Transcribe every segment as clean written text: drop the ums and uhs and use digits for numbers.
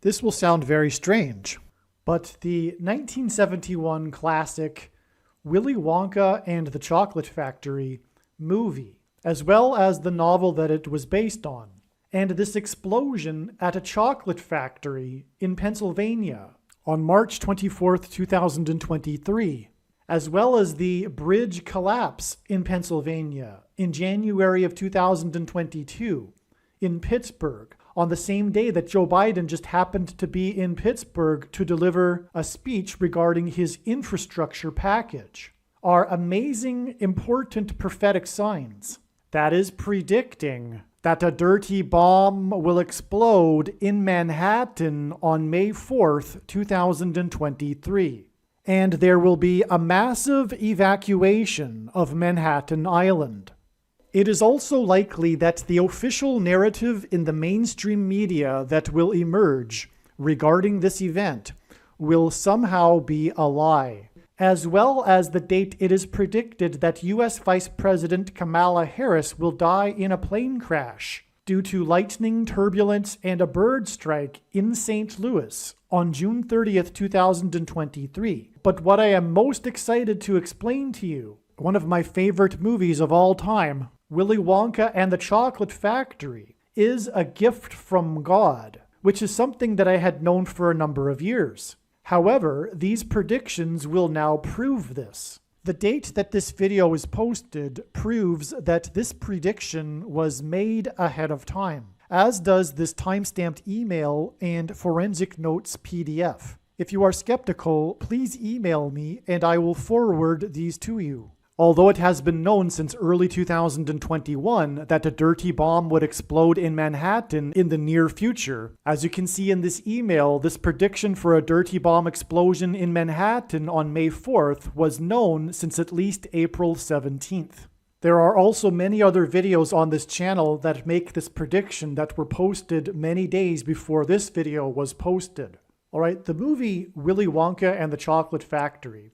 This will sound very strange, but the 1971 classic Willy Wonka and the Chocolate Factory movie, as well as the novel that it was based on, and this explosion at a chocolate factory in Pennsylvania on March 24th, 2023, as well as the bridge collapse in Pennsylvania in January of 2022 in Pittsburgh, on the same day that Joe Biden just happened to be in Pittsburgh to deliver a speech regarding his infrastructure package, are amazing, important prophetic signs that is predicting that a dirty bomb will explode in Manhattan on May 4th, 2023. And there will be a massive evacuation of Manhattan Island. It is also likely that the official narrative in the mainstream media that will emerge regarding this event will somehow be a lie, as well as the date it is predicted that U.S. Vice President Kamala Harris will die in a plane crash due to lightning, turbulence, and a bird strike in St. Louis on June 30th, 2023. But what I am most excited to explain to you, one of my favorite movies of all time, Willy Wonka and the Chocolate Factory, is a gift from God, which is something that I had known for a number of years. However, these predictions will now prove this. The date that this video is posted proves that this prediction was made ahead of time, as does this timestamped email and forensic notes PDF. If you are skeptical, please email me and I will forward these to you. Although it has been known since early 2021 that a dirty bomb would explode in Manhattan in the near future, as you can see in this email, this prediction for a dirty bomb explosion in Manhattan on May 4th was known since at least April 17th. There are also many other videos on this channel that make this prediction that were posted many days before this video was posted. Alright, the movie Willy Wonka and the Chocolate Factory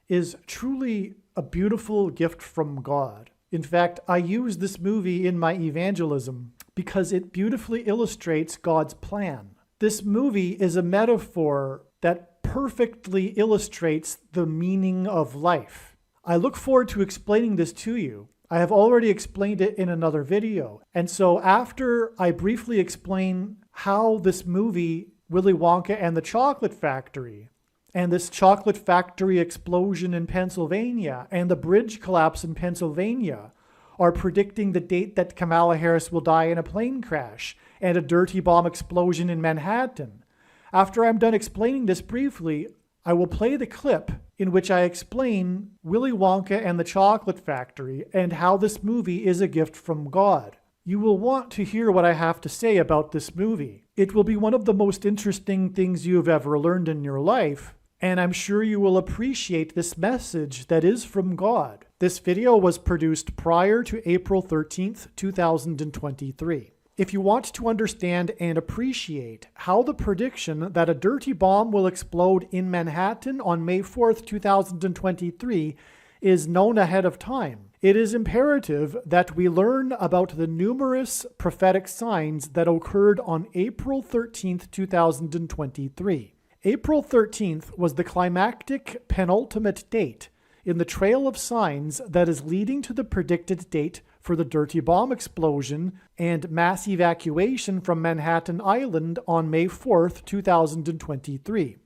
is truly a beautiful gift from God. In fact, I use this movie in my evangelism because it beautifully illustrates God's plan. This movie is a metaphor that perfectly illustrates the meaning of life. I look forward to explaining this to you. I have already explained it in another video. And so after I briefly explain how this movie, Willy Wonka and the Chocolate Factory, and this chocolate factory explosion in Pennsylvania and the bridge collapse in Pennsylvania are predicting the date that Kamala Harris will die in a plane crash and a dirty bomb explosion in Manhattan. After I'm done explaining this briefly, I will play the clip in which I explain Willy Wonka and the Chocolate Factory and how this movie is a gift from God. You will want to hear what I have to say about this movie. It will be one of the most interesting things you have ever learned in your life, and I'm sure you will appreciate this message that is from God. This video was produced prior to April 13th, 2023. If you want to understand and appreciate how the prediction that a dirty bomb will explode in Manhattan on May 4th, 2023 is known ahead of time, it is imperative that we learn about the numerous prophetic signs that occurred on April 13th, 2023. April 13th was the climactic penultimate date in the trail of signs that is leading to the predicted date for the dirty bomb explosion and mass evacuation from Manhattan Island on May 4th, 2023.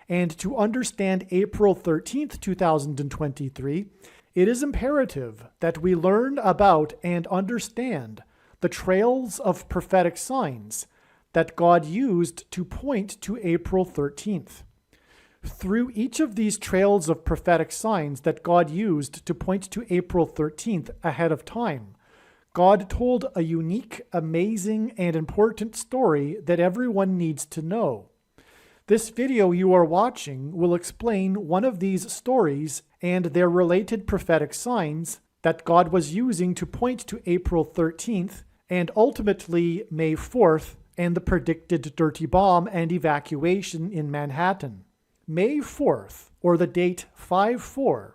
And to understand April 13th, 2023, it is imperative that we learn about and understand the trails of prophetic signs that God used to point to April 13th. Through each of these trails of prophetic signs that God used to point to April 13th ahead of time, God told a unique, amazing, and important story that everyone needs to know. This video you are watching will explain one of these stories and their related prophetic signs that God was using to point to April 13th and ultimately May 4th and the predicted dirty bomb and evacuation in Manhattan. May 4th, or the date 5-4,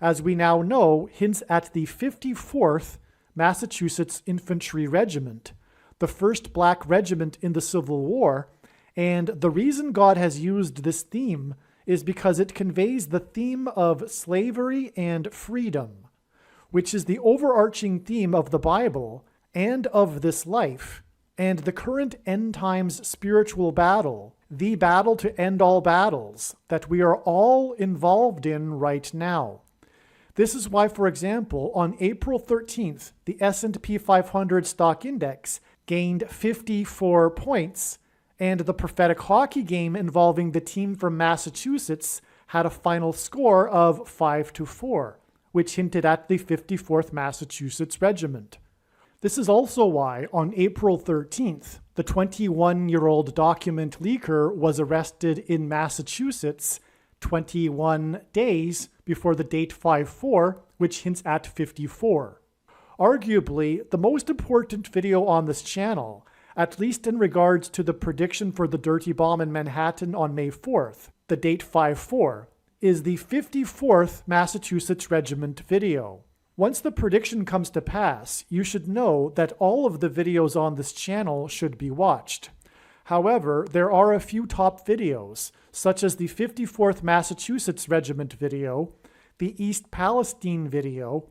as we now know, hints at the 54th Massachusetts Infantry Regiment, the first black regiment in the Civil War, And the reason God has used this theme is because it conveys the theme of slavery and freedom, which is the overarching theme of the Bible and of this life, and the current end times spiritual battle, the battle to end all battles that we are all involved in right now. This is why, for example, on April 13th, the S&P 500 stock index gained 54 points, and the prophetic hockey game involving the team from Massachusetts had a final score of 5-4, which hinted at the 54th Massachusetts Regiment. This is also why, on April 13th, the 21-year-old document leaker was arrested in Massachusetts 21 days before the date 5-4, which hints at 54. Arguably, the most important video on this channel, at least in regards to the prediction for the dirty bomb in Manhattan on May 4th, the date 5-4, is the 54th Massachusetts Regiment video. Once the prediction comes to pass, you should know that all of the videos on this channel should be watched. However, there are a few top videos, such as the 54th Massachusetts Regiment video, the East Palestine video,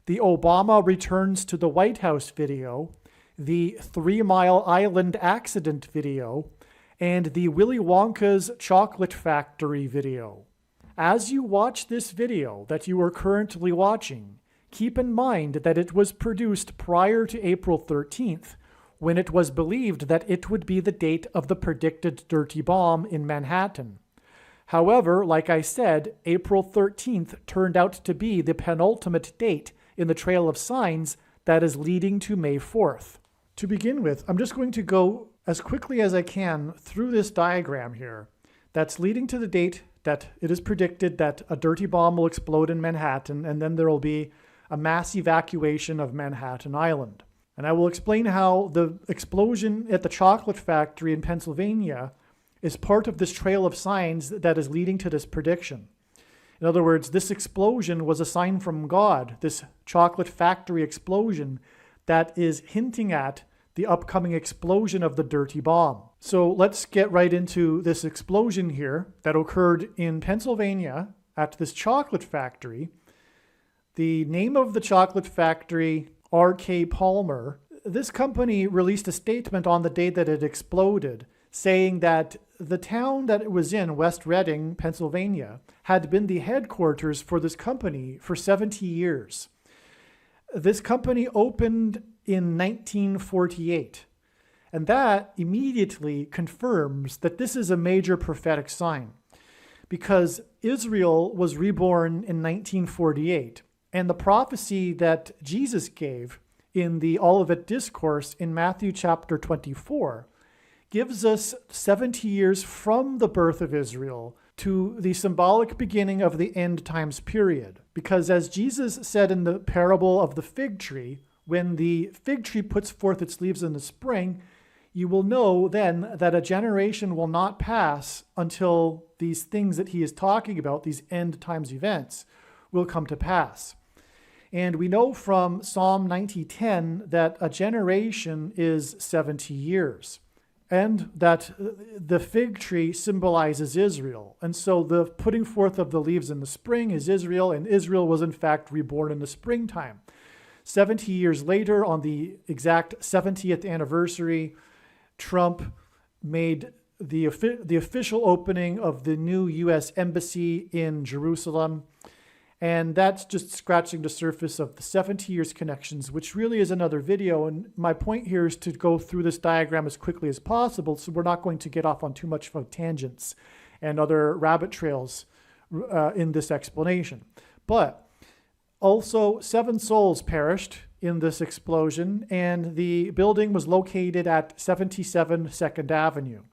the Obama Returns to the White House video, the 3 Mile Island accident video, and the Willy Wonka's Chocolate Factory video. As you watch this video that you are currently watching, keep in mind that it was produced prior to April 13th, when it was believed that it would be the date of the predicted dirty bomb in Manhattan. However, like I said, April 13th turned out to be the penultimate date in the trail of signs that is leading to May 4th. To begin with, I'm just going to go as quickly as I can through this diagram here that's leading to the date that it is predicted that a dirty bomb will explode in Manhattan, and then there will be a mass evacuation of Manhattan Island. And I will explain how the explosion at the chocolate factory in Pennsylvania is part of this trail of signs that is leading to this prediction. In other words, this explosion was a sign from God, this chocolate factory explosion that is hinting at the upcoming explosion of the dirty bomb. So let's get right into this explosion here that occurred in Pennsylvania at this chocolate factory. The name of the chocolate factory, R.K. Palmer. This company released a statement on the day that it exploded, saying that the town that it was in, West Reading, Pennsylvania, had been the headquarters for this company for 70 years. This company opened in 1948, and that immediately confirms that this is a major prophetic sign, because Israel was reborn in 1948. And the prophecy that Jesus gave in the Olivet Discourse in Matthew chapter 24 gives us 70 years from the birth of Israel to the symbolic beginning of the end times period. Because as Jesus said in the parable of the fig tree, when the fig tree puts forth its leaves in the spring, you will know then that a generation will not pass until these things that he is talking about, these end times events, will come to pass. And we know from Psalm 90:10 that a generation is 70 years, and that the fig tree symbolizes Israel. And so the putting forth of the leaves in the spring is Israel, and Israel was in fact reborn in the springtime. 70 years later, on the exact 70th anniversary, Trump made the official opening of the new U.S. Embassy in Jerusalem. And that's just scratching the surface of the 70 years connections, which really is another video. And my point here is to go through this diagram as quickly as possible, so we're not going to get off on too much of tangents and other rabbit trails in this explanation. But also, 7 souls perished in this explosion, and the building was located at 77 2nd Avenue.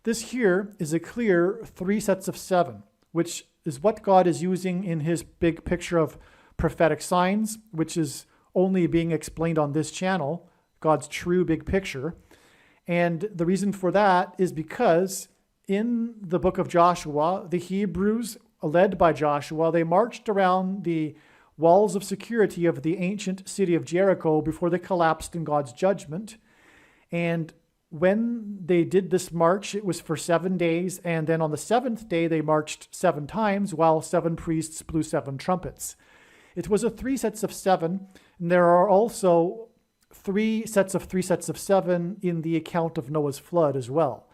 This here is a clear 3 sets of 7, which is what God is using in his big picture of prophetic signs, which is only being explained on this channel, God's true big picture. And the reason for that is because in the book of Joshua, the Hebrews, led by Joshua, they marched around the walls of security of the ancient city of Jericho before they collapsed in God's judgment. And when they did this march, it was for 7 days. And then on the seventh day, they marched 7 times while 7 priests blew 7 trumpets. It was a 3 sets of 7. And there are also 3 sets of 7 in the account of Noah's flood as well.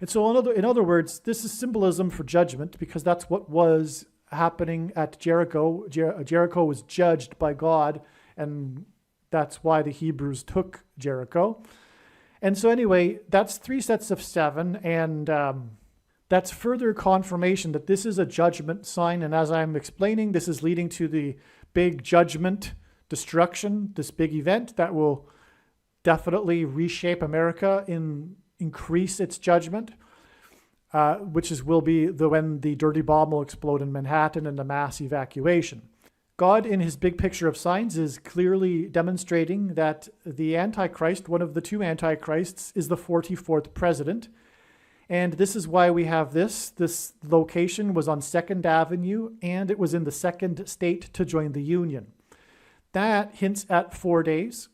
And so in other words, this is symbolism for judgment, because that's what was happening at Jericho. Jericho was judged by God, and that's why the Hebrews took Jericho. And so anyway, that's 3 sets of 7, and that's further confirmation that this is a judgment sign. And as I'm explaining, this is leading to the big judgment destruction, this big event that will definitely reshape America and increase its judgment, will be when the dirty bomb will explode in Manhattan and the mass evacuation. God, in his big picture of signs, is clearly demonstrating that the Antichrist, one of the 2 Antichrists, is the 44th president. And this is why we have this. This location was on 2nd Avenue, and it was in the 2nd state to join the Union. That hints at 4 days.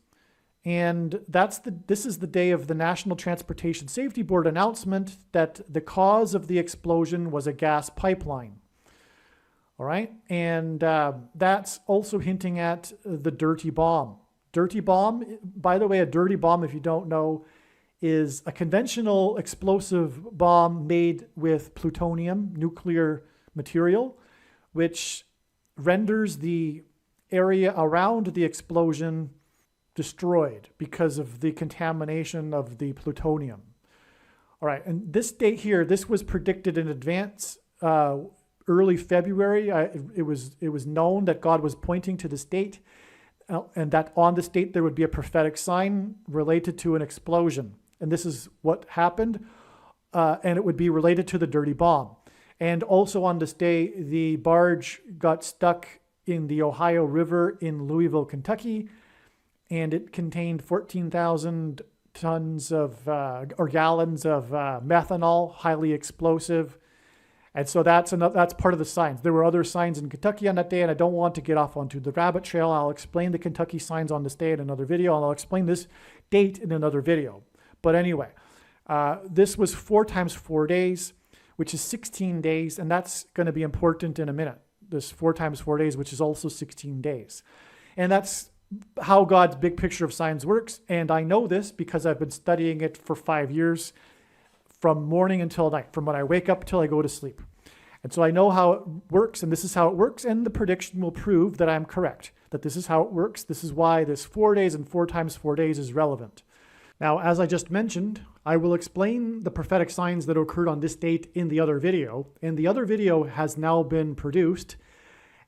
And this is the day of the National Transportation Safety Board announcement that the cause of the explosion was a gas pipeline. All right, and that's also hinting at the dirty bomb. Dirty bomb, by the way, a dirty bomb, if you don't know, is a conventional explosive bomb made with plutonium, nuclear material, which renders the area around the explosion destroyed because of the contamination of the plutonium. All right, and this date here, this was predicted in advance. Early February, it was known that God was pointing to this date, and that on this date there would be a prophetic sign related to an explosion. And this is what happened, and it would be related to the dirty bomb. And also on this day, the barge got stuck in the Ohio River in Louisville, Kentucky, and it contained 14,000 tons of or gallons of methanol, highly explosive. And so that's part of the signs. There were other signs in Kentucky on that day, and I don't want to get off onto the rabbit trail. I'll explain the Kentucky signs on this day in another video, and I'll explain this date in another video. But anyway, this was 4 times 4 days, which is 16 days, and that's going to be important in a minute. This 4 times 4 days, which is also 16 days. And that's how God's big picture of signs works, and I know this because I've been studying it for 5 years, from morning until night, from when I wake up till I go to sleep. And so I know how it works, and this is how it works, and the prediction will prove that I'm correct, that this is how it works. This is why this 4 days and 4 times 4 days is relevant. Now, as I just mentioned, I will explain the prophetic signs that occurred on this date in the other video, and the other video has now been produced,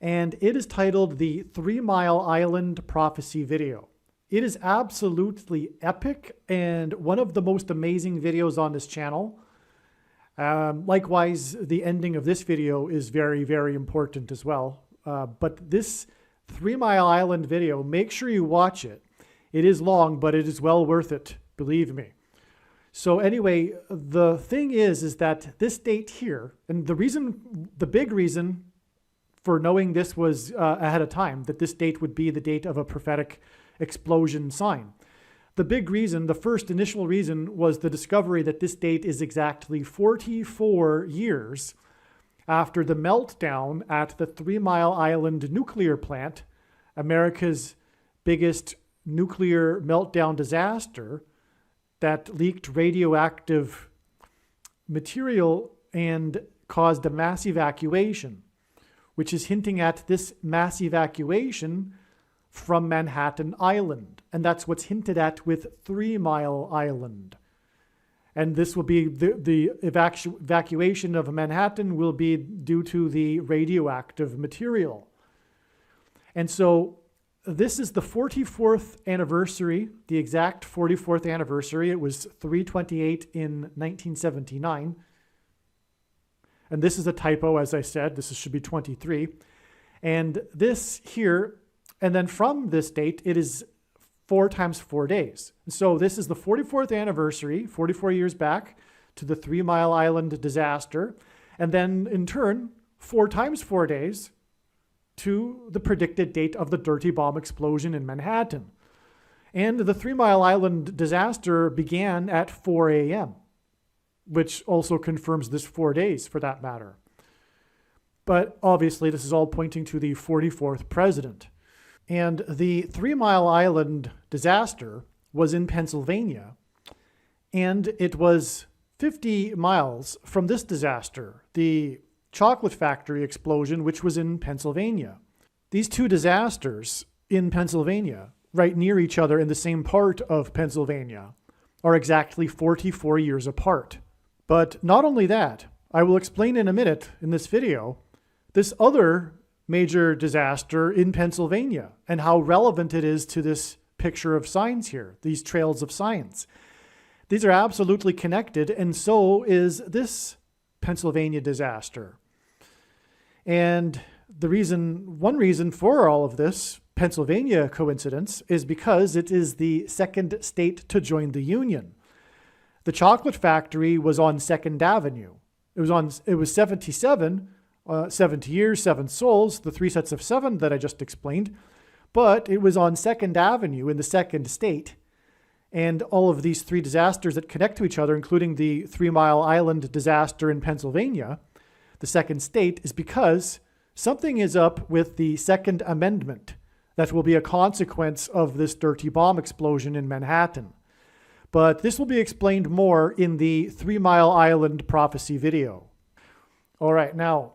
and it is titled the 3 Mile Island Prophecy Video. It is absolutely epic and one of the most amazing videos on this channel. Likewise, the ending of this video is very, very important as well. But this 3 Mile Island video, make sure you watch it. It is long, but it is well worth it, believe me. So anyway, the thing is that this date here, and the big reason for knowing this was ahead of time, that this date would be the date of a prophetic explosion sign. The big reason, the first initial reason, was the discovery that this date is exactly 44 years after the meltdown at the 3 Mile Island nuclear plant, America's biggest nuclear meltdown disaster that leaked radioactive material and caused a mass evacuation, which is hinting at this mass evacuation from Manhattan Island. And that's what's hinted at with 3 Mile Island. And this will be the evacuation of Manhattan will be due to the radioactive material. And so this is the 44th anniversary, the exact 44th anniversary. It was 3/28 in 1979. And this is a typo, as I said. This should be 23. And this here, and then from this date, it is 4 times 4 days. So this is the 44th anniversary, 44 years back to the 3 Mile Island disaster. And then in turn, 4 times 4 days to the predicted date of the dirty bomb explosion in Manhattan. And the 3 Mile Island disaster began at 4 a.m., which also confirms this 4 days for that matter. But obviously, this is all pointing to the 44th president. And the 3 Mile Island disaster was in Pennsylvania, and it was 50 miles from this disaster, the chocolate factory explosion, which was in Pennsylvania. These two disasters in Pennsylvania, right near each other in the same part of Pennsylvania, are exactly 44 years apart. But not only that, I will explain in a minute in this video this other major disaster in Pennsylvania and how relevant it is to this picture of signs here, these trails of signs. These are absolutely connected, and so is this Pennsylvania disaster. And one reason for all of this Pennsylvania coincidence is because it is the second state to join the Union. The chocolate factory was on 2nd Avenue. It was 77, 70 years, 7 souls, the 3 sets of 7 that I just explained, but it was on 2nd Avenue in the second state. And all of these 3 disasters that connect to each other, including the 3 Mile Island disaster in Pennsylvania, the second state, is because something is up with the Second Amendment that will be a consequence of this dirty bomb explosion in Manhattan. But this will be explained more in the 3 Mile Island prophecy video. All right, now,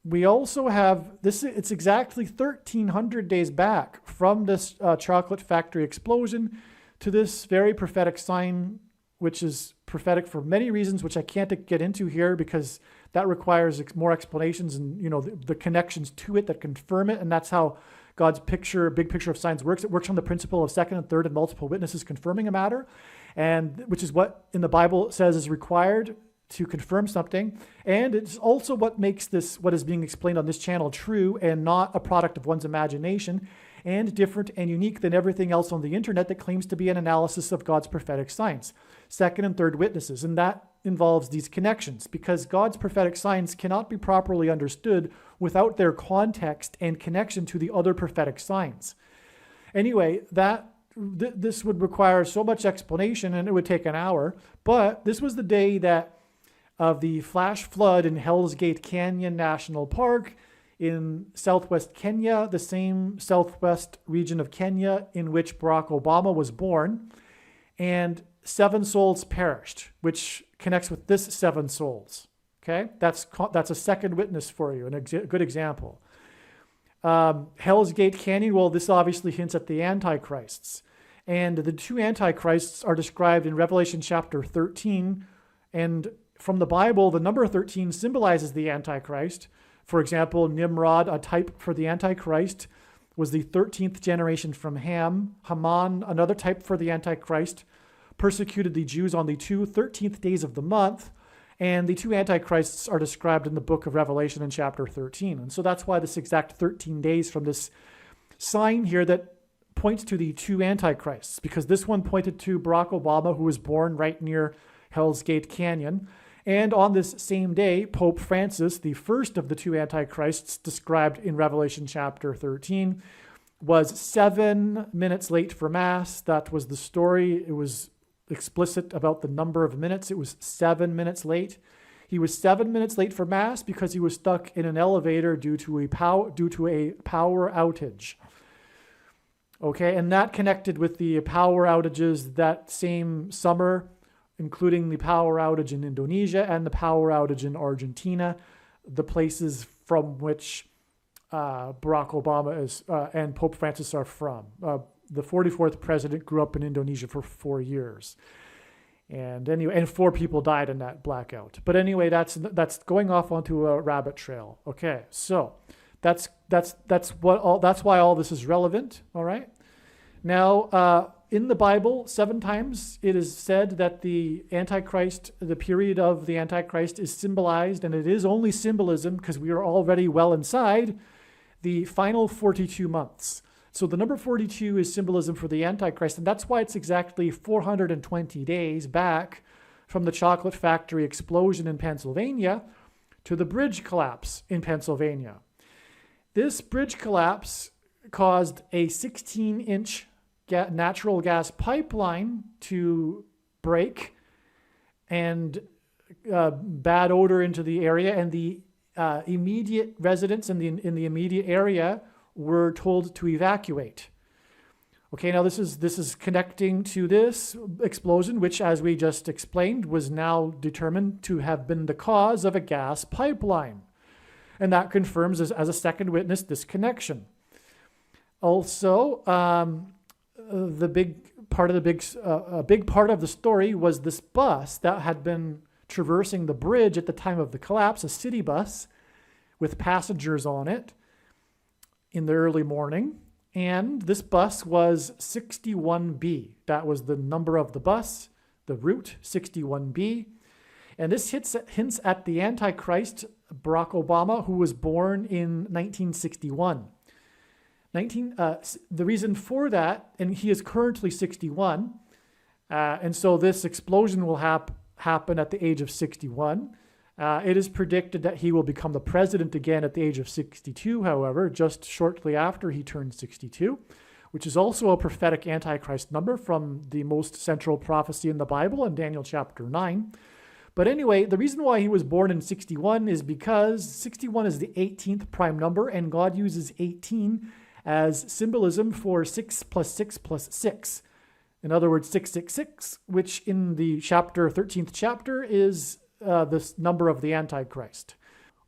we also have this. It's exactly 1,300 days back from this chocolate factory explosion to this very prophetic sign, which is prophetic for many reasons, which I can't get into here because that requires more explanations and the connections to it that confirm it. And that's how God's big picture of signs works. It works on the principle of second and third and multiple witnesses confirming a matter, and which is what in the Bible says is required to confirm something. And it's also what makes what is being explained on this channel true and not a product of one's imagination, and different and unique than everything else on the internet that claims to be an analysis of God's prophetic signs, second and third witnesses. And that involves these connections, because God's prophetic signs cannot be properly understood without their context and connection to the other prophetic signs. Anyway, this would require so much explanation, and it would take an hour. But this was the day of the flash flood in Hell's Gate Canyon National Park in southwest Kenya, the same southwest region of Kenya in which Barack Obama was born. And 7 souls perished, which connects with this 7 souls. Okay, that's a second witness for you, and a good example. Hell's Gate Canyon, well, this obviously hints at the Antichrists. And the 2 Antichrists are described in Revelation chapter 13. And from the Bible, the number 13 symbolizes the Antichrist. For example, Nimrod, a type for the Antichrist, was the 13th generation from Ham. Haman, another type for the Antichrist, persecuted the Jews on the 13th days of the month. And the 2 Antichrists are described in the book of Revelation in chapter 13. And so that's why this exact 13 days from this sign here that points to the 2 Antichrists, because this one pointed to Barack Obama, who was born right near Hell's Gate Canyon. And on this same day, Pope Francis, the first of the 2 Antichrists described in Revelation chapter 13, was 7 minutes late for Mass. That was the story. It was explicit about the number of minutes. It was 7 minutes late. He was 7 minutes late for Mass because he was stuck in an elevator due to a power outage. Okay, and that connected with the power outages that same summer, including the power outage in Indonesia and the power outage in Argentina, the places from which Barack Obama and Pope Francis are from. The 44th president grew up in Indonesia for 4 years. And 4 people died in that blackout. But anyway, that's going off onto a rabbit trail. Okay, so that's why all this is relevant. All right. Now, in the Bible, 7 times it is said that the Antichrist, the period of the Antichrist, is symbolized, and it is only symbolism because we are already well inside the final 42 months. So the number 42 is symbolism for the Antichrist, and that's why it's exactly 420 days back from the chocolate factory explosion in Pennsylvania to the bridge collapse in Pennsylvania. This bridge collapse caused a 16-inch natural gas pipeline to break, and bad odor into the area, and the immediate residents in the immediate area were told to evacuate. Okay, now this is connecting to this explosion, which, as we just explained, was now determined to have been the cause of a gas pipeline. And that confirms, as a second witness, this connection. Also, a big part of the story was this bus that had been traversing the bridge at the time of the collapse, a city bus with passengers on it in the early morning. And this bus was 61B. That was the number of the bus, the route, 61B. And this hints at the Antichrist, Barack Obama, who was born in 1961. The reason for that, and he is currently 61, and so this explosion will happen at the age of 61. It is predicted that he will become the president again at the age of 62, however, just shortly after he turns 62, which is also a prophetic Antichrist number from the most central prophecy in the Bible in Daniel chapter 9. But anyway, the reason why he was born in 61 is because 61 is the 18th prime number, and God uses 18 as symbolism for 6 plus 6 plus 6. In other words, 666, which in the 13th chapter is this number of the Antichrist.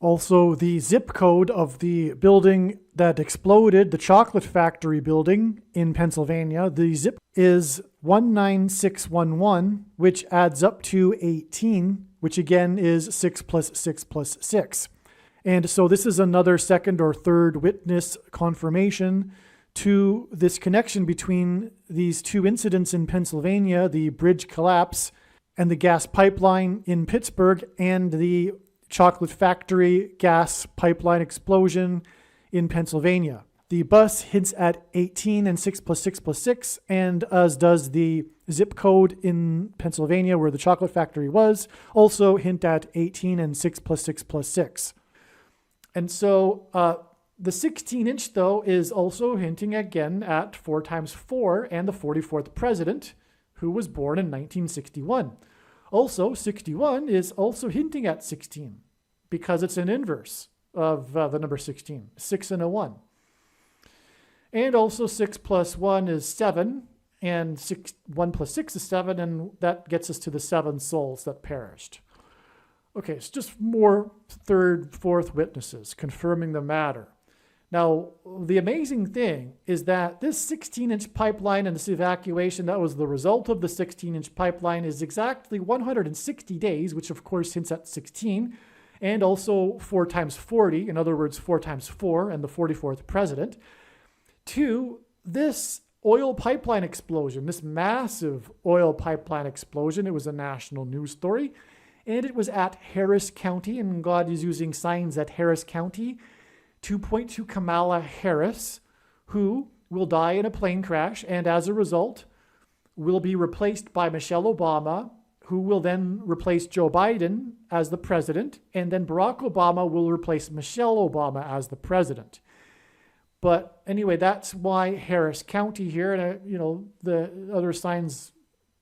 Also, the zip code of the building that exploded, the chocolate factory building in Pennsylvania, the zip is 19611, which adds up to 18, which again is 6 plus 6 plus 6. And so this is another second or third witness confirmation to this connection between these two incidents in Pennsylvania, the bridge collapse and the gas pipeline in Pittsburgh, and the chocolate factory gas pipeline explosion in Pennsylvania. The bus hints at 18 and 6 plus 6 plus 6, and as does the zip code in Pennsylvania where the chocolate factory was, also hint at 18 and 6 plus 6 plus 6. And so the 16-inch, though, is also hinting again at 4 times 4 and the 44th president, who was born in 1961. Also, 61 is also hinting at 16 because it's an inverse of the number 16, 6 and a 1. And also 6 plus 1 is 7, and 1 plus 6 is 7, and that gets us to the 7 souls that perished. Okay, it's just more third, fourth witnesses confirming the matter. Now, the amazing thing is that this 16-inch pipeline and this evacuation that was the result of the 16-inch pipeline is exactly 160 days, which of course hints at 16, and also 4 times 40, in other words, 4 times 4 and the 44th president, to this oil pipeline explosion, this massive oil pipeline explosion. It was a national news story, and it was at Harris County, and God is using signs at Harris County to point to Kamala Harris, who will die in a plane crash, and as a result will be replaced by Michelle Obama, who will then replace Joe Biden as the president, and then Barack Obama will replace Michelle Obama as the president. But anyway, that's why Harris County here, and the other signs,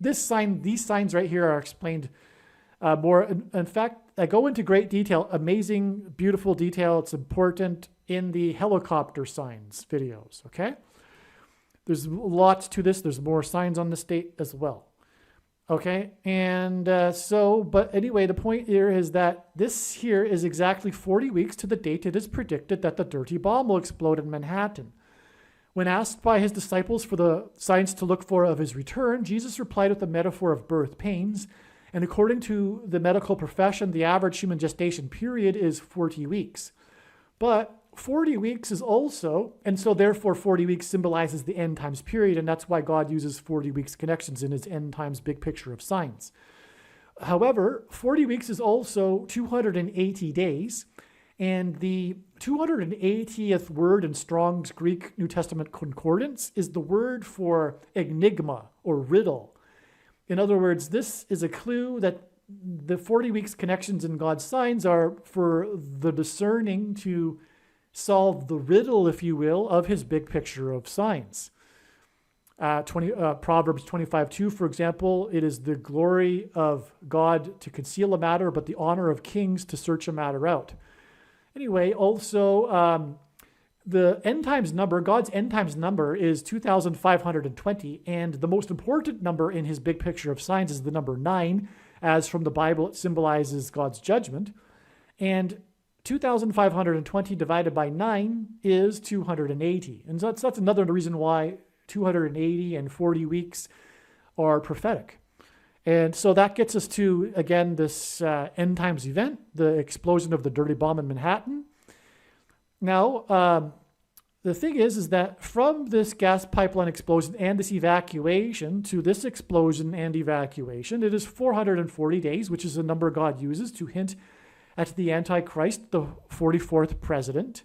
these signs right here are explained more. In fact, I go into great detail, amazing, beautiful detail. It's important in the helicopter signs videos, okay? There's lots to this. There's more signs on the state as well, okay? And but anyway, the point here is that this here is exactly 40 weeks to the date it is predicted that the dirty bomb will explode in Manhattan. When asked by his disciples for the signs to look for of his return, Jesus replied with a metaphor of birth pains. And according to the medical profession, the average human gestation period is 40 weeks. But 40 weeks is also, and so therefore 40 weeks symbolizes the end times period, and that's why God uses 40 weeks connections in his end times big picture of signs. However, 40 weeks is also 280 days, and the 280th word in Strong's Greek New Testament Concordance is the word for enigma or riddle. In other words, this is a clue that the 40 weeks connections in God's signs are for the discerning to solve the riddle, if you will, of his big picture of signs. Proverbs 25:2, for example, it is the glory of God to conceal a matter, but the honor of kings to search a matter out. Anyway, also, the end times number, God's end times number is 2,520, and the most important number in his big picture of signs is the number 9, as from the Bible it symbolizes God's judgment. And 2,520 divided by 9 is 280. And that's another reason why 280 and 40 weeks are prophetic. And so that gets us to, again, this end times event, the explosion of the dirty bomb in Manhattan. Now, the thing is that from this gas pipeline explosion and this evacuation to this explosion and evacuation, it is 440 days, which is a number God uses to hint at the Antichrist, the 44th president.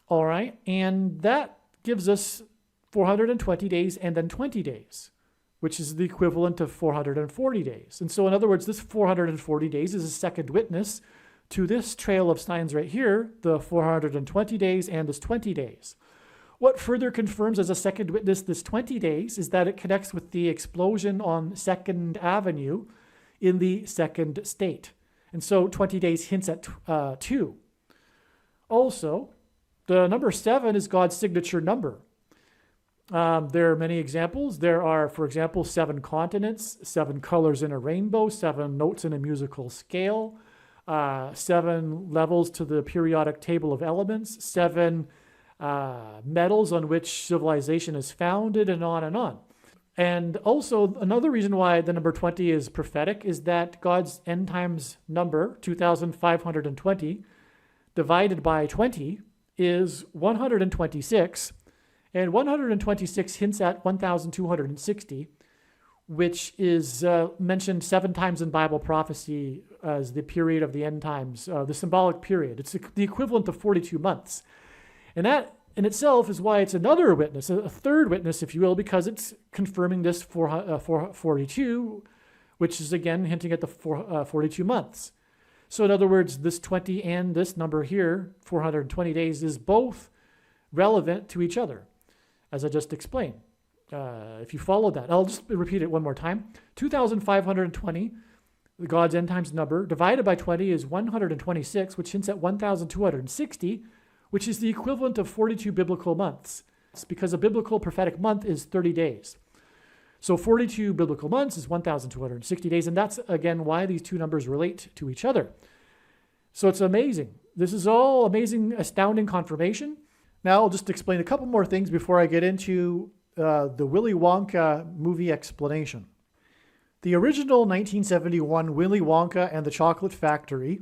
All right, and that gives us 420 days and then 20 days, which is the equivalent of 440 days. And so, in other words, this 440 days is a second witness to this trail of signs right here, the 420 days and this 20 days. What further confirms as a second witness this 20 days is that it connects with the explosion on 2nd Avenue in the second state. And so 20 days hints at 2. Also, the number 7 is God's signature number. There are many examples. There are, for example, 7 continents, 7 colors in a rainbow, 7 notes in a musical scale, 7 levels to the periodic table of elements, 7 metals on which civilization is founded, and on and on. And also, another reason why the number 20 is prophetic is that God's end times number, 2,520, divided by 20 is 126. And 126 hints at 1,260, which is mentioned 7 times in Bible prophecy as the period of the end times, the symbolic period. It's the equivalent of 42 months. And that in itself is why it's another witness, a third witness, if you will, because it's confirming this 42, which is again hinting at the 42 months. So in other words, this 20 and this number here, 420 days, is both relevant to each other, as I just explained. If you follow that, I'll just repeat it one more time. 2,520, God's end times number, divided by 20 is 126, which hints at 1,260, which is the equivalent of 42 biblical months. It's because a biblical prophetic month is 30 days. So 42 biblical months is 1,260 days, and that's, again, why these two numbers relate to each other. So it's amazing. This is all amazing, astounding confirmation. Now I'll just explain a couple more things before I get into the Willy Wonka movie explanation. The original 1971 Willy Wonka and the Chocolate Factory,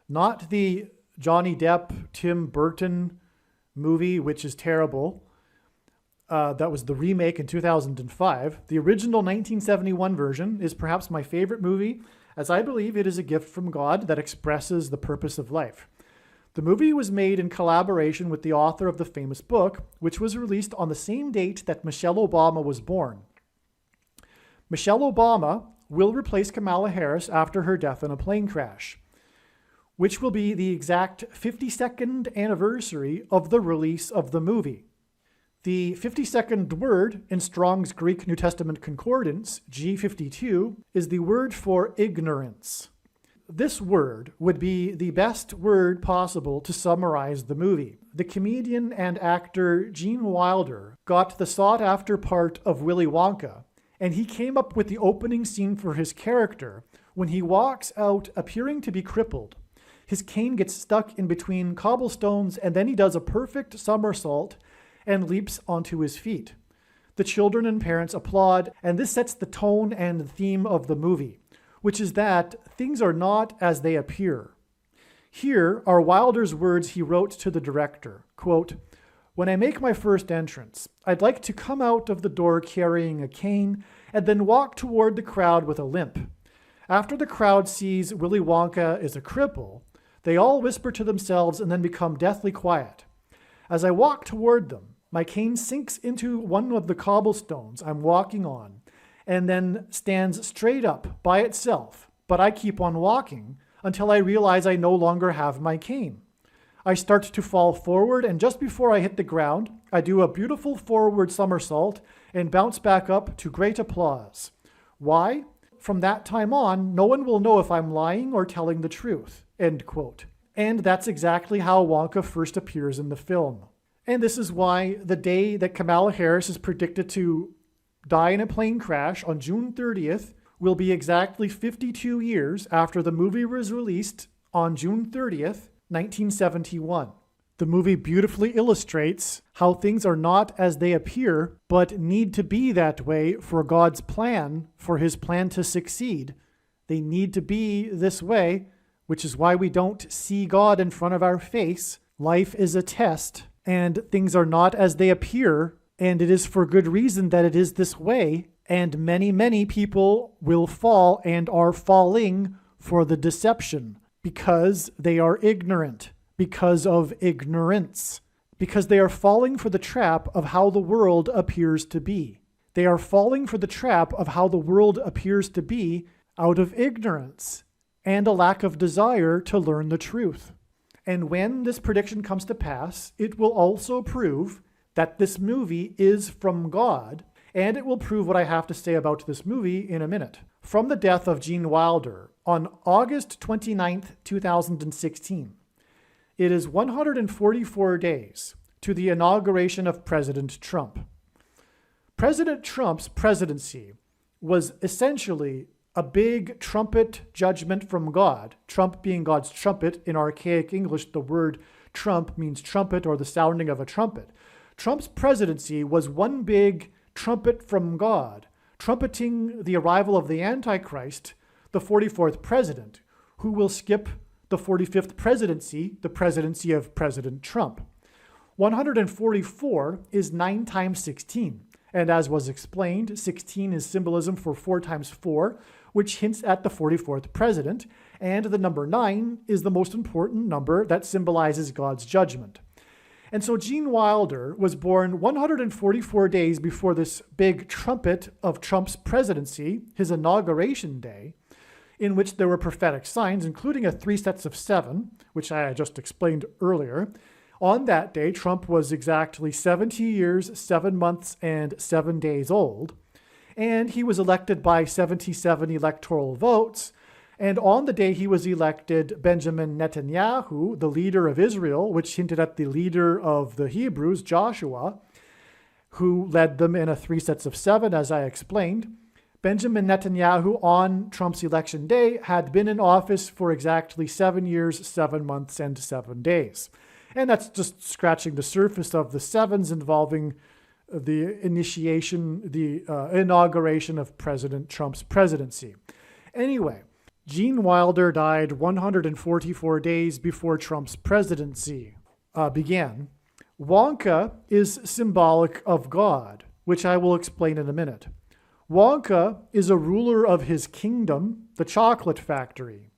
not the Johnny Depp, Tim Burton movie, which is terrible. That was the remake in 2005. The original 1971 version is perhaps my favorite movie, as I believe it is a gift from God that expresses the purpose of life. The movie was made in collaboration with the author of the famous book, which was released on the same date that Michelle Obama was born. Michelle Obama will replace Kamala Harris after her death in a plane crash, which will be the exact 52nd anniversary of the release of the movie. The 52nd word in Strong's Greek New Testament Concordance, G52, is the word for ignorance. This word would be the best word possible to summarize the movie. The comedian and actor Gene Wilder got the sought-after part of Willy Wonka, and he came up with the opening scene for his character when he walks out appearing to be crippled. His cane gets stuck in between cobblestones, and then he does a perfect somersault and leaps onto his feet. The children and parents applaud, and this sets the tone and the theme of the movie, which is that things are not as they appear. Here are Wilder's words he wrote to the director, quote, "When I make my first entrance, I'd like to come out of the door carrying a cane and then walk toward the crowd with a limp. After the crowd sees Willy Wonka is a cripple, they all whisper to themselves and then become deathly quiet. As I walk toward them, my cane sinks into one of the cobblestones I'm walking on and then stands straight up by itself, but I keep on walking until I realize I no longer have my cane. I start to fall forward, and just before I hit the ground, I do a beautiful forward somersault and bounce back up to great applause. Why? From that time on, no one will know if I'm lying or telling the truth." End quote. And that's exactly how Wonka first appears in the film. And this is why the day that Kamala Harris is predicted to die in a plane crash on June 30th will be exactly 52 years after the movie was released on June 30th, 1971. The movie beautifully illustrates how things are not as they appear, but need to be that way for God's plan, for his plan to succeed. They need to be this way, which is why we don't see God in front of our face. Life is a test, and things are not as they appear, and it is for good reason that it is this way, and many, many people will fall and are falling for the deception because they are ignorant, because of ignorance, because they are falling for the trap of how the world appears to be. They are falling for the trap of how the world appears to be out of ignorance and a lack of desire to learn the truth. And when this prediction comes to pass, it will also prove that this movie is from God, and it will prove what I have to say about this movie in a minute. From the death of Gene Wilder on August 29th, 2016, it is 144 days to the inauguration of President Trump. President Trump's presidency was essentially a big trumpet judgment from God, Trump being God's trumpet. In archaic English, the word trump means trumpet or the sounding of a trumpet. Trump's presidency was one big trumpet from God, trumpeting the arrival of the Antichrist, the 44th president, who will skip the 45th presidency, the presidency of President Trump. 144 is 9 times 16. And as was explained, 16 is symbolism for 4 times 4, which hints at the 44th president. And the number 9 is the most important number that symbolizes God's judgment. And so Gene Wilder was born 144 days before this big trumpet of Trump's presidency, his inauguration day, in which there were prophetic signs, including 3 sets of 7, which I just explained earlier. On that day, Trump was exactly 70 years, 7 months, and 7 days old, and he was elected by 77 electoral votes. And on the day he was elected, Benjamin Netanyahu, the leader of Israel, which hinted at the leader of the Hebrews, Joshua, who led them in 3 sets of 7, as I explained, Benjamin Netanyahu on Trump's election day had been in office for exactly 7 years, 7 months, and 7 days. And that's just scratching the surface of the 7s involving the inauguration of President Trump's presidency. Anyway, Gene Wilder died 144 days before Trump's presidency began. Wonka is symbolic of God, which I will explain in a minute. Wonka is a ruler of his kingdom, the chocolate factory.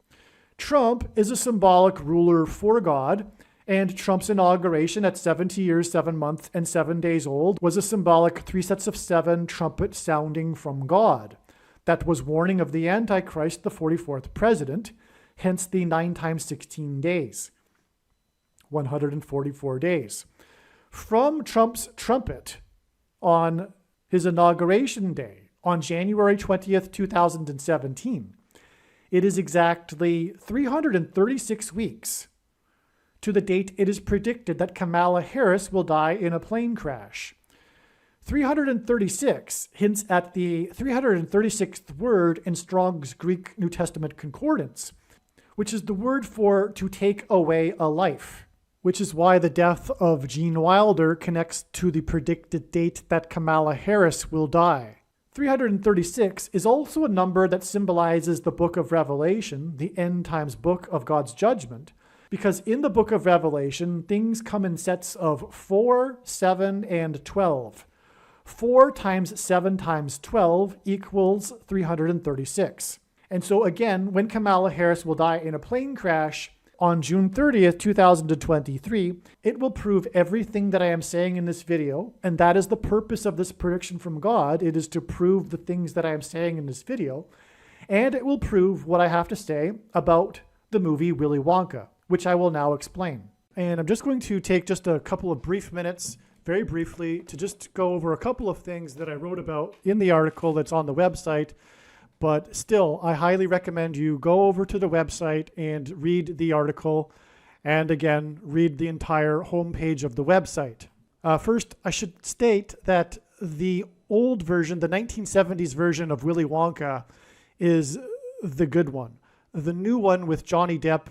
Trump is a symbolic ruler for God, and Trump's inauguration at 70 years, 7 months, and 7 days old was a symbolic 3 sets of 7 trumpet sounding from God. That was warning of the Antichrist, the 44th president, hence the 9 times 16 days, 144 days. From Trump's trumpet on his inauguration day, on January 20th, 2017, it is exactly 336 weeks to the date it is predicted that Kamala Harris will die in a plane crash. 336 hints at the 336th word in Strong's Greek New Testament Concordance, which is the word for to take away a life, which is why the death of Gene Wilder connects to the predicted date that Kamala Harris will die. 336 is also a number that symbolizes the book of Revelation, the end times book of God's judgment, because in the book of Revelation, things come in sets of 4, 7, and 12. 4 times 7 times 12 equals 336. And so again, when Kamala Harris will die in a plane crash on June 30th, 2023, it will prove everything that I am saying in this video, and that is the purpose of this prediction from God. It is to prove the things that I am saying in this video, and it will prove what I have to say about the movie Willy Wonka, which I will now explain. and I'm just going to take just a couple of brief minutes, very briefly, to just go over a couple of things that I wrote about in the article that's on the website. But still, I highly recommend you go over to the website and read the article, and again, read the entire homepage of the website. First, I should state that the old version, the 1970s version of Willy Wonka, is the good one. The new one with Johnny Depp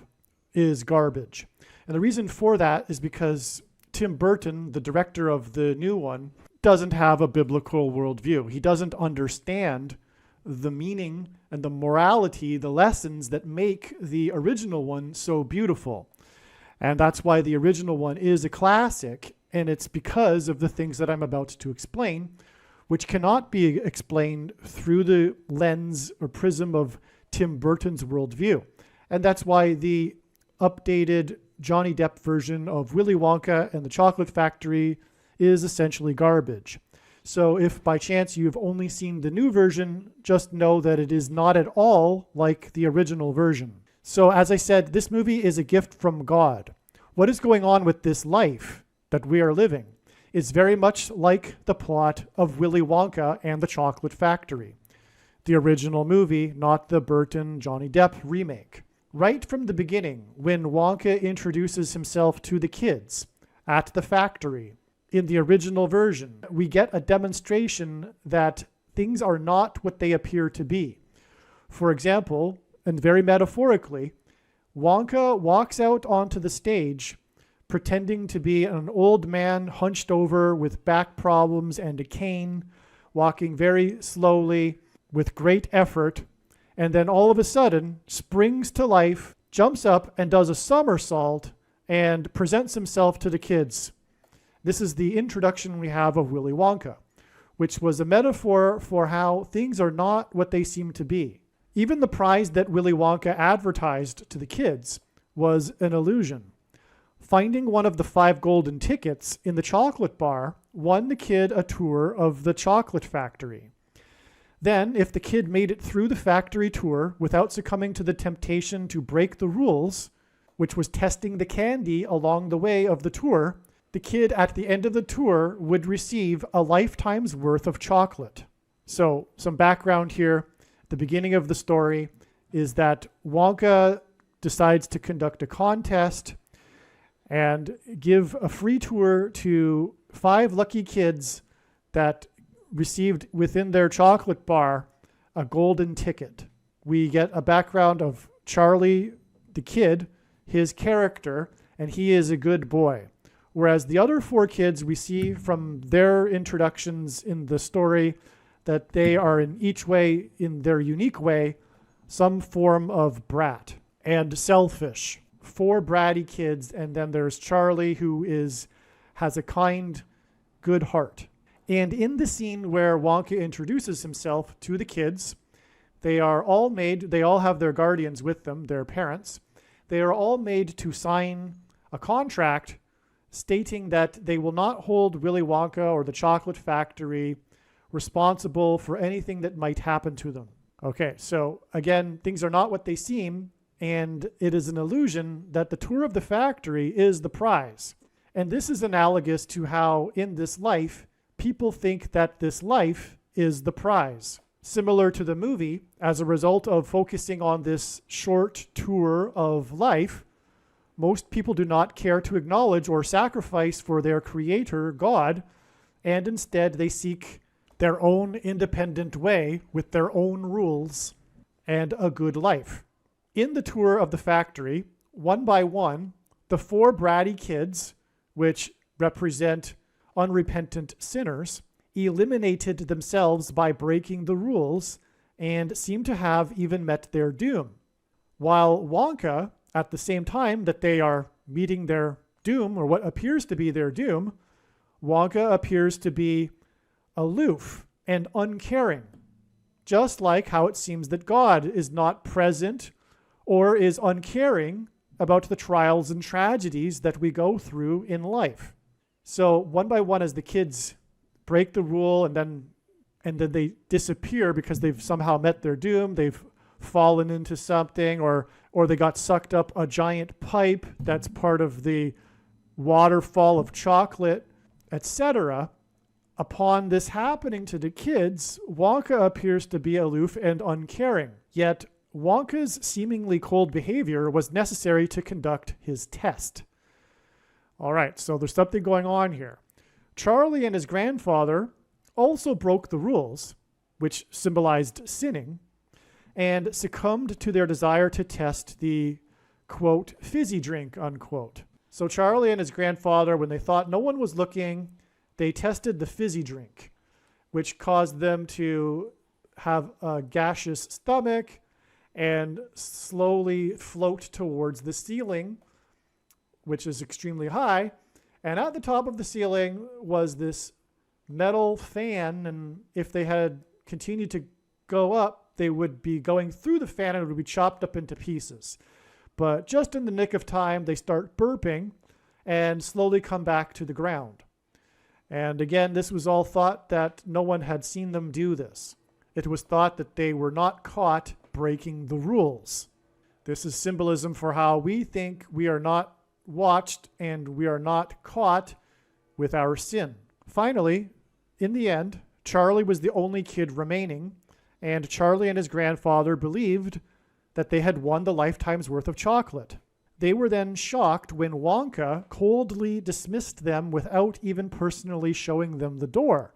is garbage. And the reason for that is because Tim Burton, the director of the new one, doesn't have a biblical worldview. He doesn't understand the meaning and the morality, the lessons that make the original one so beautiful. And that's why the original one is a classic, and it's because of the things that I'm about to explain, which cannot be explained through the lens or prism of Tim Burton's worldview. And that's why the updated Johnny Depp version of Willy Wonka and the Chocolate Factory is essentially garbage. So if by chance you've only seen the new version, just know that it is not at all like the original version. So as I said, this movie is a gift from God. What is going on with this life that we are living is very much like the plot of Willy Wonka and the Chocolate Factory, the original movie, not the Burton Johnny Depp remake. Right from the beginning, when Wonka introduces himself to the kids at the factory, in the original version, we get a demonstration that things are not what they appear to be. For example, and very metaphorically, Wonka walks out onto the stage pretending to be an old man hunched over with back problems and a cane, walking very slowly with great effort, and then all of a sudden springs to life, jumps up and does a somersault and presents himself to the kids. This is the introduction we have of Willy Wonka, which was a metaphor for how things are not what they seem to be. Even the prize that Willy Wonka advertised to the kids was an illusion. Finding one of the 5 golden tickets in the chocolate bar won the kid a tour of the chocolate factory. Then, if the kid made it through the factory tour without succumbing to the temptation to break the rules, which was testing the candy along the way of the tour, the kid at the end of the tour would receive a lifetime's worth of chocolate. So, some background here. The beginning of the story is that Wonka decides to conduct a contest and give a free tour to 5 lucky kids that received within their chocolate bar a golden ticket. We get a background of Charlie, the kid, his character, and he is a good boy. Whereas the other 4 kids, we see from their introductions in the story that they are in each way, in their unique way, some form of brat and selfish. 4 bratty kids, and then there's Charlie, who has a kind, good heart. And in the scene where Wonka introduces himself to the kids, they all have their guardians with them, their parents. They are all made to sign a contract stating that they will not hold Willy Wonka or the Chocolate Factory responsible for anything that might happen to them. Okay, so again, things are not what they seem, and it is an illusion that the tour of the factory is the prize. And this is analogous to how in this life, people think that this life is the prize. Similar to the movie, as a result of focusing on this short tour of life, most people do not care to acknowledge or sacrifice for their creator, God, and instead they seek their own independent way with their own rules and a good life. In the tour of the factory, one by one, the 4 bratty kids, which represent unrepentant sinners, eliminated themselves by breaking the rules and seem to have even met their doom. While Wonka, at the same time that they are meeting their doom, or what appears to be their doom, Wonka appears to be aloof and uncaring, just like how it seems that God is not present or is uncaring about the trials and tragedies that we go through in life. So one by one, as the kids break the rule and then they disappear because they've somehow met their doom, they've fallen into something, or they got sucked up a giant pipe that's part of the waterfall of chocolate, etc. Upon this happening to the kids, Wonka appears to be aloof and uncaring. Yet Wonka's seemingly cold behavior was necessary to conduct his test. All right, so there's something going on here. Charlie and his grandfather also broke the rules, which symbolized sinning, and succumbed to their desire to test the, quote, fizzy drink, unquote. So Charlie and his grandfather, when they thought no one was looking, they tested the fizzy drink, which caused them to have a gaseous stomach and slowly float towards the ceiling, which is extremely high. And at the top of the ceiling was this metal fan, and if they had continued to go up, they would be going through the fan and it would be chopped up into pieces. But just in the nick of time, they start burping and slowly come back to the ground. And again, this was all thought that no one had seen them do this. It was thought that they were not caught breaking the rules. This is symbolism for how we think we are not watched and we are not caught with our sin. Finally, in the end, Charlie was the only kid remaining, and Charlie and his grandfather believed that they had won the lifetime's worth of chocolate. They were then shocked when Wonka coldly dismissed them without even personally showing them the door,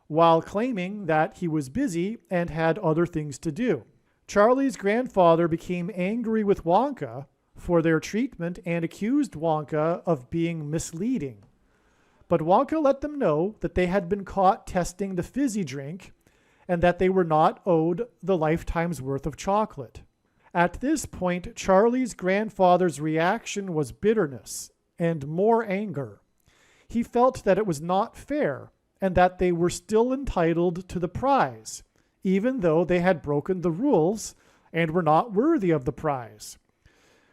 while claiming that he was busy and had other things to do. Charlie's grandfather became angry with Wonka for their treatment and accused Wonka of being misleading. But Wonka let them know that they had been caught testing the fizzy drink and that they were not owed the lifetime's worth of chocolate. At this point, Charlie's grandfather's reaction was bitterness and more anger. He felt that it was not fair and that they were still entitled to the prize, even though they had broken the rules and were not worthy of the prize,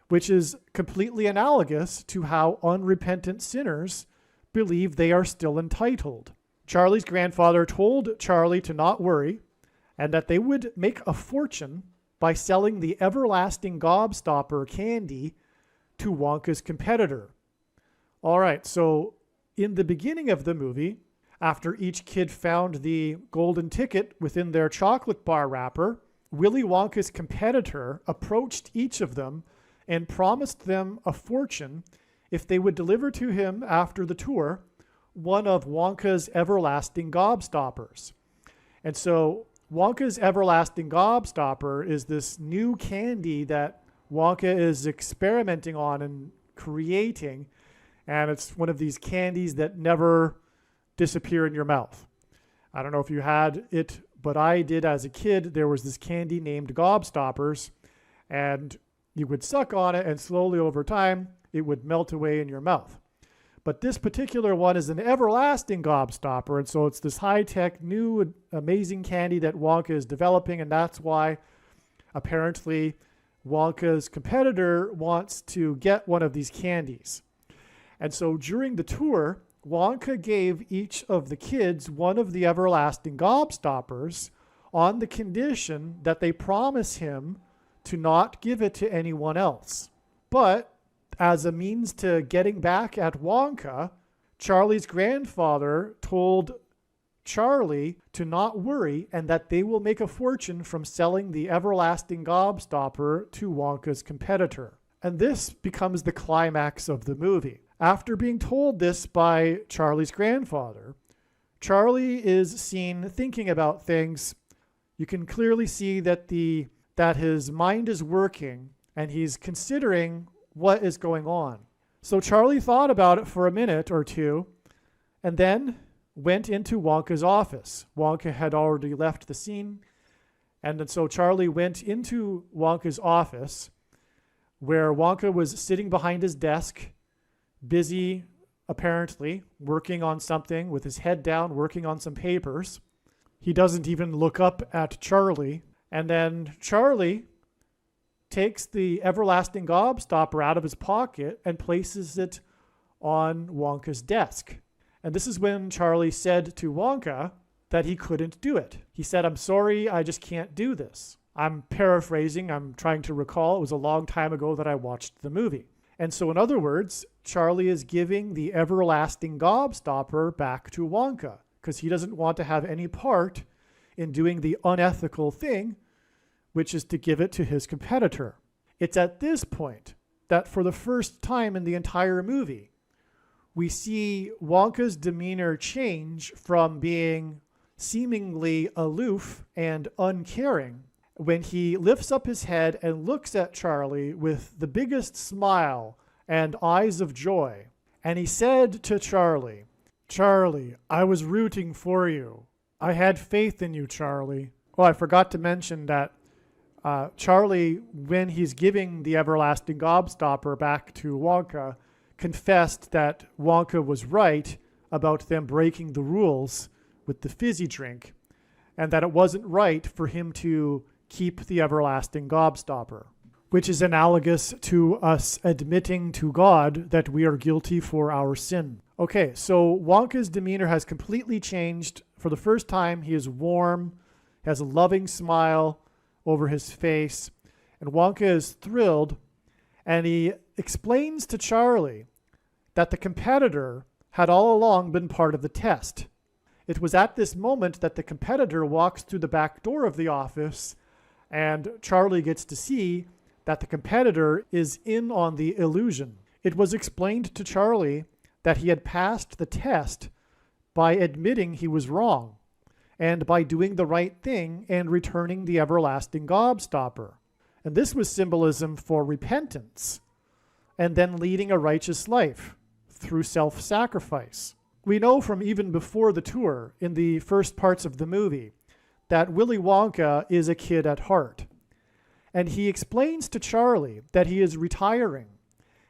which is completely analogous to how unrepentant sinners believe they are still entitled. Charlie's grandfather told Charlie to not worry and that they would make a fortune by selling the everlasting gobstopper candy to Wonka's competitor. All right, so in the beginning of the movie, after each kid found the golden ticket within their chocolate bar wrapper, Willy Wonka's competitor approached each of them and promised them a fortune if they would deliver to him after the tour one of Wonka's everlasting gobstoppers. And so Wonka's everlasting gobstopper is this new candy that Wonka is experimenting on and creating, and it's one of these candies that never disappear in your mouth. I don't know if you had it, but I did as a kid. There was this candy named Gobstoppers, and you would suck on it, and slowly over time, it would melt away in your mouth. But this particular one is an everlasting gobstopper, and so it's this high-tech, new, amazing candy that Wonka is developing, and that's why apparently Wonka's competitor wants to get one of these candies. And so during the tour, Wonka gave each of the kids one of the everlasting gobstoppers on the condition that they promise him to not give it to anyone else. But as a means to getting back at Wonka, Charlie's grandfather told Charlie to not worry and that they will make a fortune from selling the everlasting gobstopper to Wonka's competitor. And this becomes the climax of the movie. After being told this by Charlie's grandfather, Charlie is seen thinking about things. You can clearly see that his mind is working and he's considering what is going on. So Charlie thought about it for a minute or two and then went into Wonka's office. Wonka had already left the scene, and so Charlie went into Wonka's office where Wonka was sitting behind his desk, busy, apparently, working on something with his head down, working on some papers. He doesn't even look up at Charlie. And then Charlie takes the everlasting gobstopper out of his pocket and places it on Wonka's desk. And this is when Charlie said to Wonka that he couldn't do it. He said, "I'm sorry, I just can't do this." I'm paraphrasing. I'm trying to recall. It was a long time ago that I watched the movie. And so, in other words, Charlie is giving the everlasting gobstopper back to Wonka because he doesn't want to have any part in doing the unethical thing, which is to give it to his competitor. It's at this point that for the first time in the entire movie, we see Wonka's demeanor change from being seemingly aloof and uncaring when he lifts up his head and looks at Charlie with the biggest smile and eyes of joy. And he said to Charlie, "Charlie, I was rooting for you. I had faith in you, Charlie." Oh, I forgot to mention that Charlie, when he's giving the everlasting gobstopper back to Wonka, confessed that Wonka was right about them breaking the rules with the fizzy drink, and that it wasn't right for him to keep the everlasting gobstopper, which is analogous to us admitting to God that we are guilty for our sin. Okay, so Wonka's demeanor has completely changed. For the first time, he is warm, has a loving smile over his face, and Wonka is thrilled, and he explains to Charlie that the competitor had all along been part of the test. It was at this moment that the competitor walks through the back door of the office, and Charlie gets to see that the competitor is in on the illusion. It was explained to Charlie that he had passed the test by admitting he was wrong and by doing the right thing and returning the everlasting gobstopper. And this was symbolism for repentance and then leading a righteous life through self-sacrifice. We know from even before the tour, in the first parts of the movie, that Willy Wonka is a kid at heart. And he explains to Charlie that he is retiring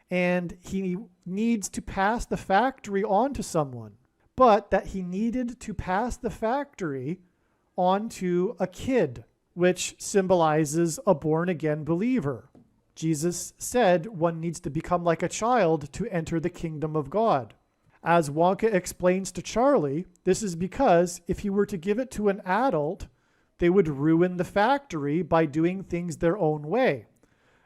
and he needs to pass the factory on to someone, but that he needed to pass the factory on to a kid, which symbolizes a born-again believer. Jesus said one needs to become like a child to enter the kingdom of God. As Wonka explains to Charlie, this is because if he were to give it to an adult, they would ruin the factory by doing things their own way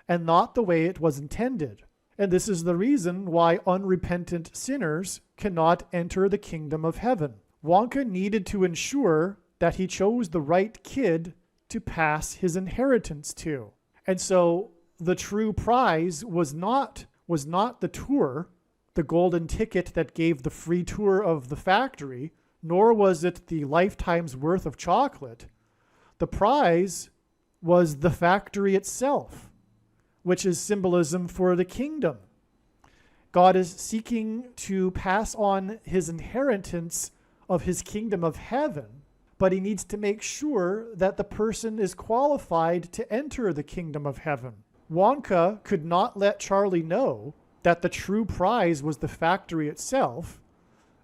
and not the way it was intended. And this is the reason why unrepentant sinners cannot enter the kingdom of heaven. Wonka needed to ensure that he chose the right kid to pass his inheritance to. And so the true prize was not the tour, the golden ticket that gave the free tour of the factory, nor was it the lifetime's worth of chocolate. The prize was the factory itself, which is symbolism for the kingdom. God is seeking to pass on his inheritance of his kingdom of heaven, but he needs to make sure that the person is qualified to enter the kingdom of heaven. Wonka could not let Charlie know that the true prize was the factory itself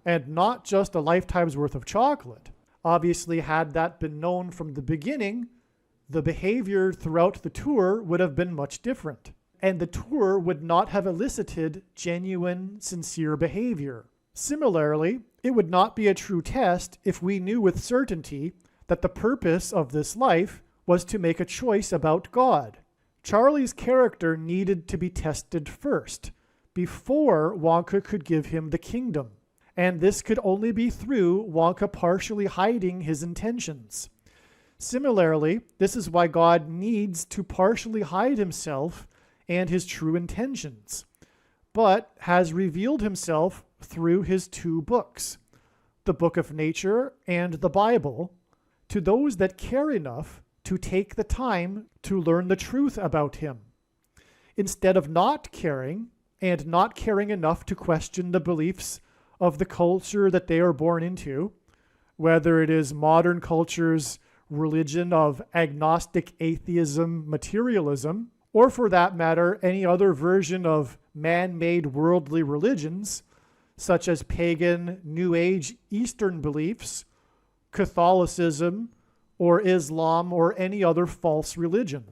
and not just a lifetime's worth of chocolate. Obviously, had that been known from the beginning, the behavior throughout the tour would have been much different, and the tour would not have elicited genuine, sincere behavior. Similarly, it would not be a true test if we knew with certainty that the purpose of this life was to make a choice about God. Charlie's character needed to be tested first, before Wonka could give him the kingdom. And this could only be through Wonka partially hiding his intentions. Similarly, this is why God needs to partially hide himself and his true intentions, but has revealed himself through his two books, the Book of Nature and the Bible, to those that care enough to take the time to learn the truth about him, instead of not caring and not caring enough to question the beliefs of the culture that they are born into, whether it is modern culture's religion of agnostic atheism, materialism, or for that matter, any other version of man-made worldly religions, such as pagan, New Age, Eastern beliefs, Catholicism, or Islam, or any other false religion.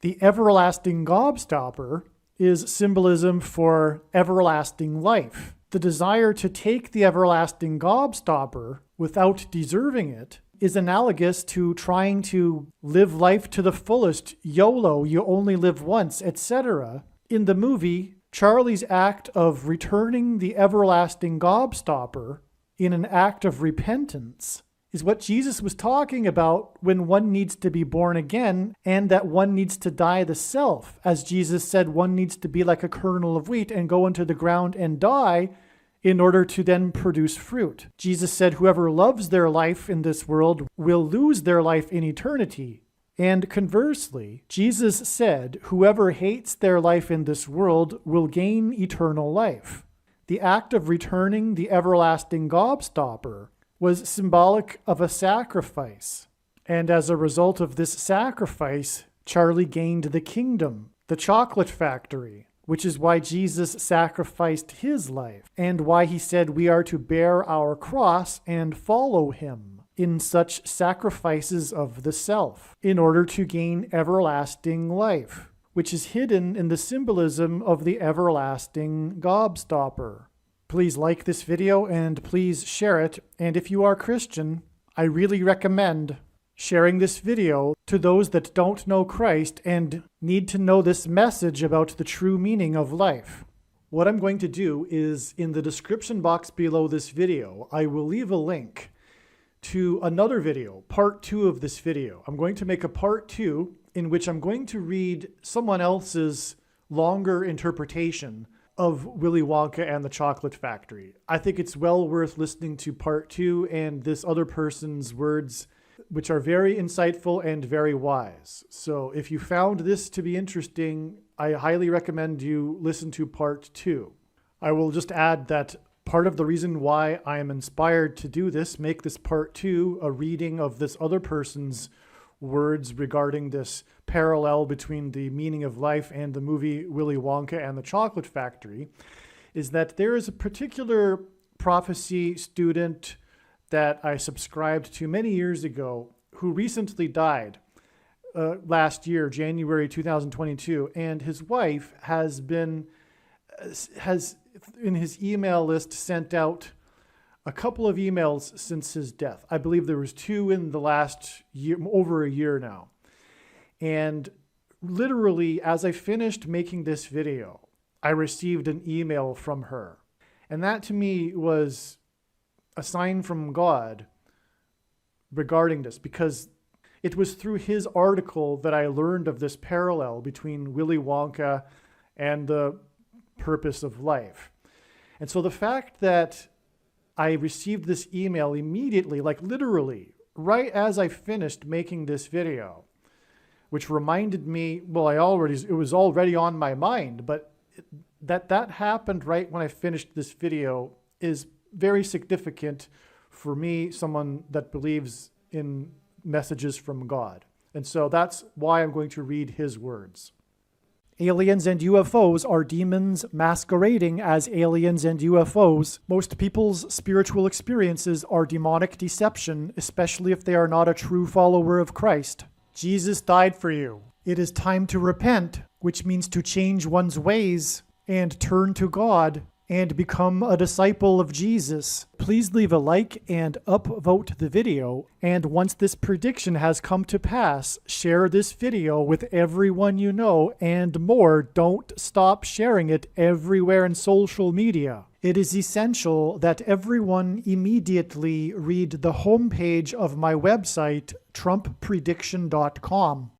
The everlasting gobstopper is symbolism for everlasting life. The desire to take the everlasting gobstopper without deserving it is analogous to trying to live life to the fullest, YOLO, you only live once, etc. In the movie, Charlie's act of returning the everlasting gobstopper in an act of repentance is what Jesus was talking about when one needs to be born again and that one needs to die the self. As Jesus said, one needs to be like a kernel of wheat and go into the ground and die in order to then produce fruit. Jesus said, whoever loves their life in this world will lose their life in eternity. And conversely, Jesus said, whoever hates their life in this world will gain eternal life. The act of returning the everlasting gobstopper was symbolic of a sacrifice. And as a result of this sacrifice, Charlie gained the kingdom, the chocolate factory, which is why Jesus sacrificed his life and why he said we are to bear our cross and follow him in such sacrifices of the self in order to gain everlasting life, which is hidden in the symbolism of the everlasting gobstopper. Please like this video and please share it. And if you are Christian, I really recommend sharing this video to those that don't know Christ and need to know this message about the true meaning of life. What I'm going to do is in the description box below this video, I will leave a link to another video, part 2 of this video. I'm going to make a part 2 in which I'm going to read someone else's longer interpretation of Willy Wonka and the Chocolate Factory. I think it's well worth listening to part 2 and this other person's words, which are very insightful and very wise. So if you found this to be interesting, I highly recommend you listen to part 2. I will just add that part of the reason why I am inspired to do this, make this part 2 a reading of this other person's words regarding this parallel between the meaning of life and the movie Willy Wonka and the Chocolate Factory, is that there is a particular prophecy student that I subscribed to many years ago who recently died last year, January 2022, and his wife has in his email list sent out a couple of emails since his death. I believe there was 2 in the last year, over a year now. And literally, as I finished making this video, I received an email from her. And that to me was a sign from God regarding this, because it was through his article that I learned of this parallel between Willy Wonka and the purpose of life. And so the fact that I received this email immediately, like literally, right as I finished making this video, which reminded me, well, it was already on my mind, but that happened right when I finished this video is very significant for me, someone that believes in messages from God. And so that's why I'm going to read his words. Aliens and UFOs are demons masquerading as aliens and UFOs. Most people's spiritual experiences are demonic deception, especially if they are not a true follower of Christ. Jesus died for you. It is time to repent, which means to change one's ways and turn to God and become a disciple of Jesus. Please leave a like and upvote the video. And once this prediction has come to pass, share this video with everyone you know, and more. Don't stop sharing it everywhere in social media. It is essential that everyone immediately read the homepage of my website, TrumpPrediction.com.